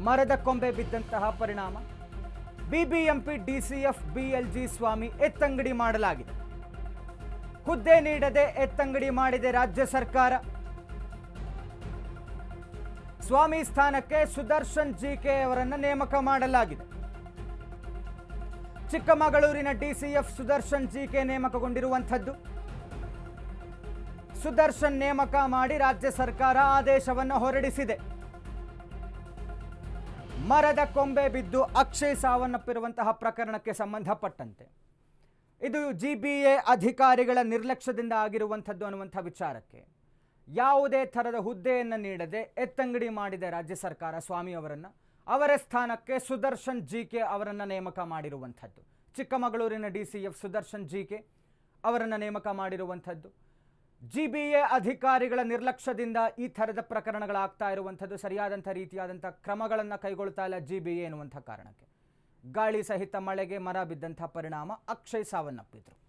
ಮರದ ಕೊಂಬೆ ಬಿದ್ದಂತಹ ಪರಿಣಾಮ ಬಿಬಿಎಂಪಿ ಡಿಸಿಎಫ್ ಬಿಎಲ್ಜಿ ಸ್ವಾಮಿ ಎತ್ತಂಗಡಿ ಮಾಡಲಾಗಿದೆ. ಹುದ್ದೆ ನೀಡದೆ ಎತ್ತಂಗಡಿ ಮಾಡಿದೆ ರಾಜ್ಯ ಸರ್ಕಾರ. ಸ್ವಾಮಿ ಸ್ಥಾನಕ್ಕೆ ಸುದರ್ಶನ್ ಜಿಕೆ ಅವರನ್ನು ನೇಮಕ ಮಾಡಲಾಗಿದೆ. ಚಿಕ್ಕಮಗಳೂರಿನ ಡಿಸಿಎಫ್ ಸುದರ್ಶನ್ ಜಿಕೆ ನೇಮಕಗೊಂಡಿರುವಂಥದ್ದು. ಸುದರ್ಶನ್ ನೇಮಕ ಮಾಡಿ ರಾಜ್ಯ ಸರ್ಕಾರ ಆದೇಶವನ್ನು ಹೊರಡಿಸಿದೆ. ಮರದ ಕೊಂಬೆ ಬಿದ್ದು ಅಕ್ಷಯ್ ಸಾವನ್ನಪ್ಪಿರುವಂತಹ ಪ್ರಕರಣಕ್ಕೆ ಸಂಬಂಧಪಟ್ಟಂತೆ ಇದು ಜಿಬಿಎ ಅಧಿಕಾರಿಗಳ ನಿರ್ಲಕ್ಷ್ಯದಿಂದ ಆಗಿರುವಂಥದ್ದು ಅನ್ನುವಂಥ ವಿಚಾರಕ್ಕೆ ಯಾವುದೇ ಥರದ ಹುದ್ದೆಯನ್ನು ನೀಡದೆ ಎತ್ತಂಗಡಿ ಮಾಡಿದೆ ರಾಜ್ಯ ಸರ್ಕಾರ ಸ್ವಾಮಿ ಅವರನ್ನು. ಅವರ ಸ್ಥಾನಕ್ಕೆ ಸುದರ್ಶನ್ ಜಿಕೆ ಅವರನ್ನು ನೇಮಕ ಮಾಡಿರುವಂಥದ್ದು. ಚಿಕ್ಕಮಗಳೂರಿನ ಡಿಸಿಎಫ್ ಸುದರ್ಶನ್ ಜಿಕೆ ಅವರನ್ನು ನೇಮಕ ಮಾಡಿರುವಂಥದ್ದು. ಜಿಬಿಎ ಅಧಿಕಾರಿಗಳ ನಿರ್ಲಕ್ಷ್ಯದಿಂದ ಈ ಥರದ ಪ್ರಕರಣಗಳಾಗ್ತಾ ಇರುವಂಥದ್ದು. ಸರಿಯಾದಂಥ ರೀತಿಯಾದಂಥ ಕ್ರಮಗಳನ್ನು ಕೈಗೊಳ್ತಾ ಇಲ್ಲ ಜಿಬಿಎ ಎನ್ನುವಂಥ ಕಾರಣಕ್ಕೆ ಗಾಳಿ ಸಹಿತ ಮಳೆಗೆ ಮರ ಬಿದ್ದಂಥ ಪರಿಣಾಮ ಅಕ್ಷಯ್ ಸಾವನ್ನಪ್ಪಿದ್ರು.